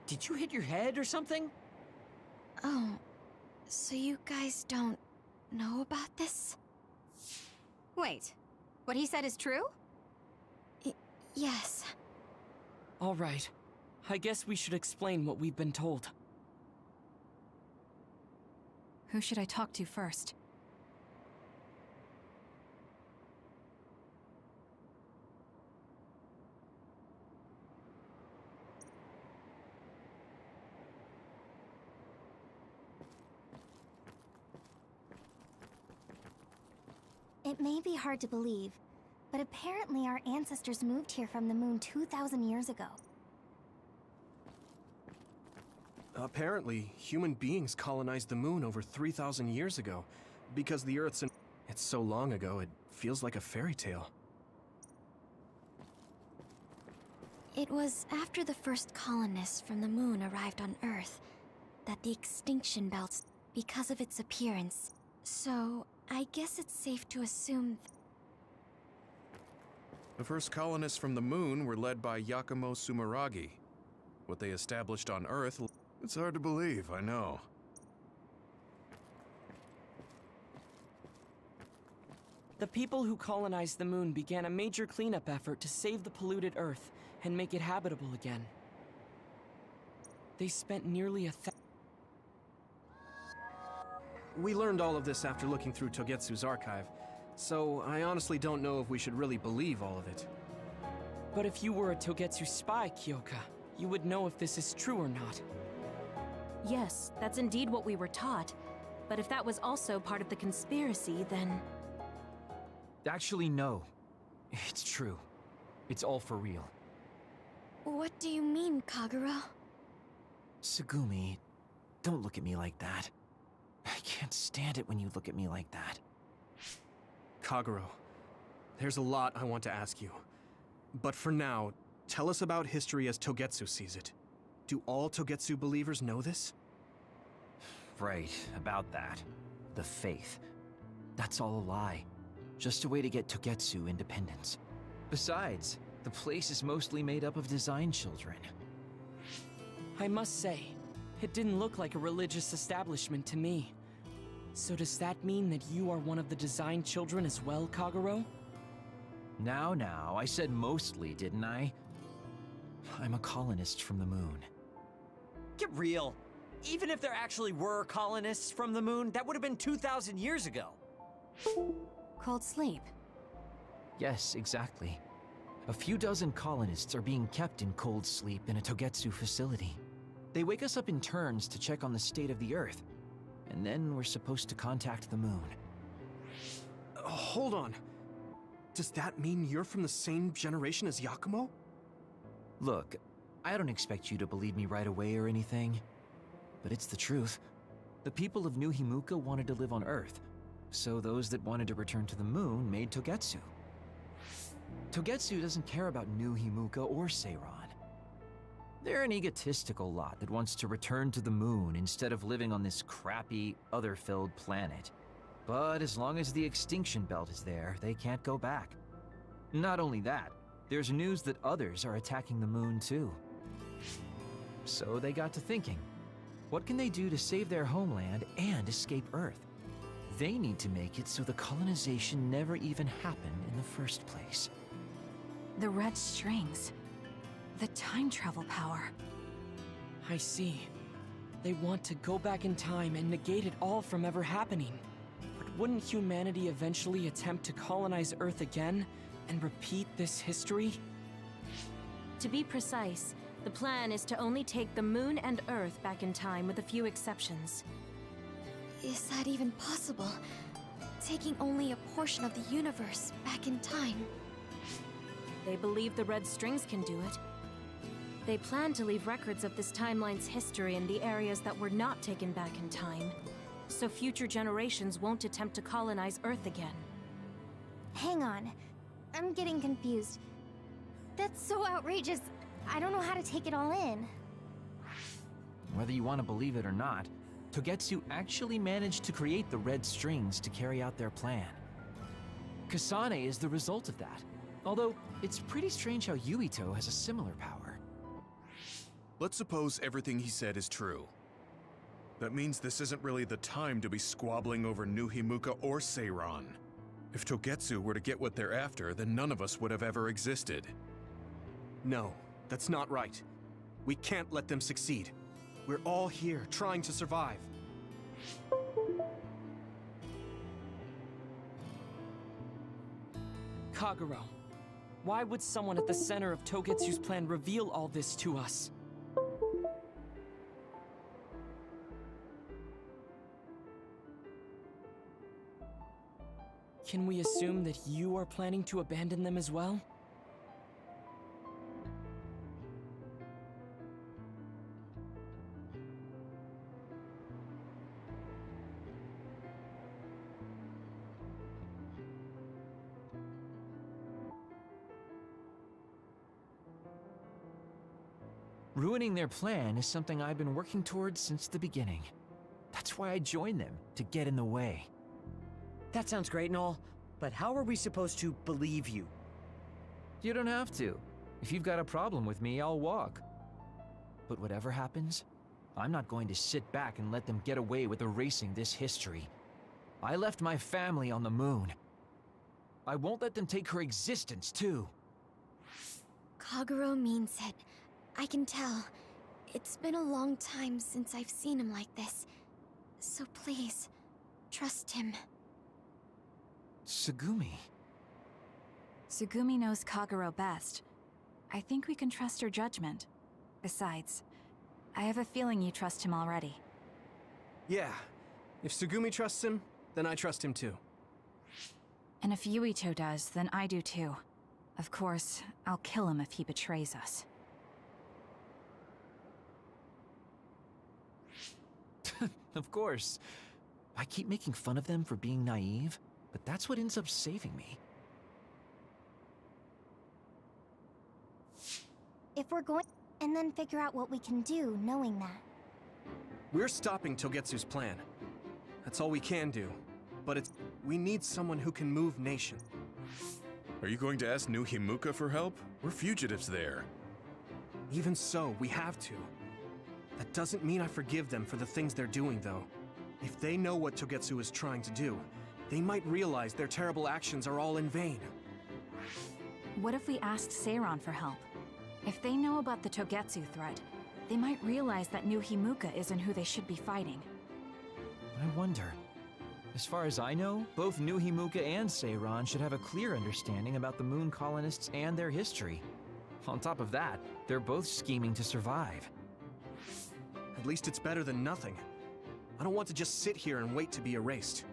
Did you hit your head or something? Oh, so you guys don't know about this? Wait, what he said is true? Yes. All right. I guess we should explain what we've been told. Who should I talk to first? It may be hard to believe, but apparently our ancestors moved here from the moon 2,000 years ago. Apparently, human beings colonized the moon over 3,000 years ago, because the Earth's It's so long ago, it feels like a fairy tale. It was after the first colonists from the moon arrived on Earth that the extinction belts, because of its appearance. So, I guess it's safe to assume The first colonists from the moon were led by Yakumo Sumeragi. What they established on Earth, it's hard to believe, I know. The people who colonized the moon began a major cleanup effort to save the polluted Earth and make it habitable again. They spent nearly We learned all of this after looking through Togetsu's archive, so I honestly don't know if we should really believe all of it. But if you were a Togetsu spy, Kyoka, you would know if this is true or not. Yes, that's indeed what we were taught. But if that was also part of the conspiracy, then... Actually, no. It's true. It's all for real. What do you mean, Kagero? Tsugumi, don't look at me like that. I can't stand it when you look at me like that. Kagero, there's a lot I want to ask you. But for now, tell us about history as Togetsu sees it. Do all Togetsu believers know this? Right, about that. The faith. That's all a lie. Just a way to get Togetsu independence. Besides, the place is mostly made up of design children. I must say, it didn't look like a religious establishment to me. So does that mean that you are one of the design children as well, Kagero? Now, I said mostly, didn't I? I'm a colonist from the moon. Get real. Even if there actually were colonists from the moon, that would have been 2,000 years ago. Cold sleep. Yes, exactly. A few dozen colonists are being kept in cold sleep in a Togetsu facility. They wake us up in turns to check on the state of the Earth, and then we're supposed to contact the moon. Hold on. Does that mean you're from the same generation as Yakumo? Look, I don't expect you to believe me right away or anything, but it's the truth. The people of New Himuka wanted to live on Earth, so those that wanted to return to the moon made Togetsu. Togetsu doesn't care about New Himuka or Seiran. They're an egotistical lot that wants to return to the moon instead of living on this crappy, other-filled planet. But as long as the extinction belt is there, they can't go back. Not only that, there's news that others are attacking the moon too. So they got to thinking, what can they do to save their homeland and escape Earth? They need to make it so the colonization never even happened in the first place. The red strings. The time travel power. I see. They want to go back in time and negate it all from ever happening. But wouldn't humanity eventually attempt to colonize Earth again and repeat this history? To be precise, the plan is to only take the moon and Earth back in time with a few exceptions. Is that even possible? Taking only a portion of the universe back in time? They believe the red strings can do it. They plan to leave records of this timeline's history in the areas that were not taken back in time, so future generations won't attempt to colonize Earth again. Hang on. I'm getting confused. That's so outrageous. I don't know how to take it all in. Whether you want to believe it or not, Togetsu actually managed to create the red strings to carry out their plan. Kasane is the result of that, although it's pretty strange how Yuito has a similar power. Let's suppose everything he said is true. That means this isn't really the time to be squabbling over New Himuka or Seiran. If Togetsu were to get what they're after, then none of us would have ever existed. No, that's not right. We can't let them succeed. We're all here trying to survive. Kagero, why would someone at the center of Togetsu's plan reveal all this to us? Can we assume that you are planning to abandon them as well? Ruining their plan is something I've been working towards since the beginning. That's why I joined them, to get in the way. That sounds great and all, but how are we supposed to believe you? You don't have to. If you've got a problem with me, I'll walk. But whatever happens, I'm not going to sit back and let them get away with erasing this history. I left my family on the moon. I won't let them take her existence, too. Kagero means it. I can tell. It's been a long time since I've seen him like this. So please, trust him. Tsugumi. Tsugumi knows Kagero best. I think we can trust her judgment. Besides, I have a feeling you trust him already. Yeah. If Tsugumi trusts him, then I trust him too. And if Yuito does, then I do too. Of course, I'll kill him if he betrays us. Of course. I keep making fun of them for being naive, but that's what ends up saving me. If we're going... and then figure out what we can do knowing that. We're stopping Togetsu's plan. That's all we can do. But we need someone who can move nation. Are you going to ask New Himuka for help? We're fugitives there. Even so, we have to. That doesn't mean I forgive them for the things they're doing, though. If they know what Togetsu is trying to do, they might realize their terrible actions are all in vain. What if we asked Seiron for help? If they know about the Togetsu threat, they might realize that New Himuka isn't who they should be fighting. I wonder. As far as I know, both New Himuka and Seiron should have a clear understanding about the Moon colonists and their history. On top of that, they're both scheming to survive. At least it's better than nothing. I don't want to just sit here and wait to be erased.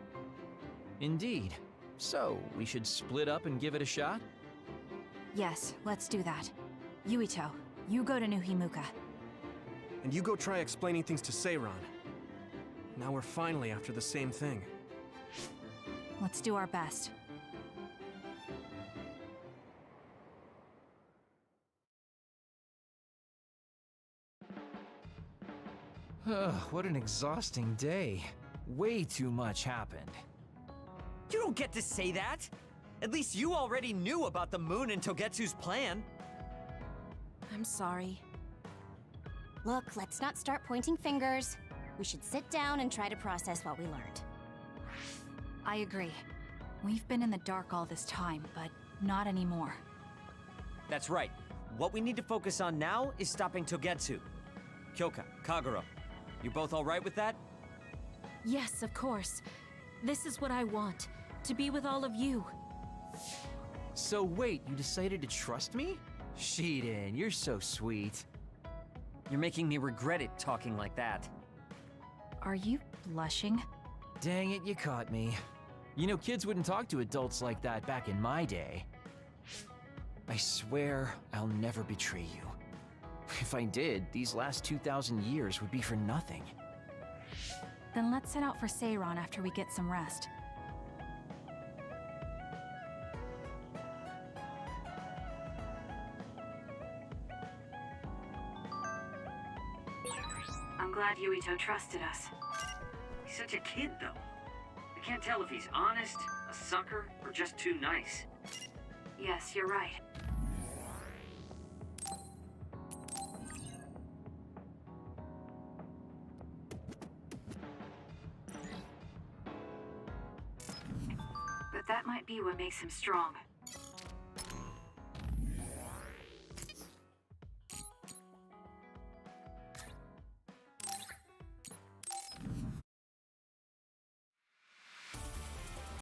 Indeed. So, we should split up and give it a shot? Yes, let's do that. Yuito, you go to New Himuka. And you go try explaining things to Seiron. Now we're finally after the same thing. Let's do our best. What an exhausting day. Way too much happened. You don't get to say that! At least you already knew about the moon and Togetsu's plan. I'm sorry. Look, let's not start pointing fingers. We should sit down and try to process what we learned. I agree. We've been in the dark all this time, but not anymore. That's right. What we need to focus on now is stopping Togetsu. Kyoka, Kagero, you both alright with that? Yes, of course. This is what I want. To be with all of you. So wait, you decided to trust me? Shiden, you're so sweet. You're making me regret it talking like that. Are you blushing? Dang it, you caught me. You know, kids wouldn't talk to adults like that back in my day. I swear I'll never betray you. If I did, these last 2,000 years would be for nothing. Then let's set out for Seiron after we get some rest. I'm glad Yuito trusted us. He's such a kid, though. I can't tell if he's honest, a sucker, or just too nice. Yes, you're right. But that might be what makes him strong.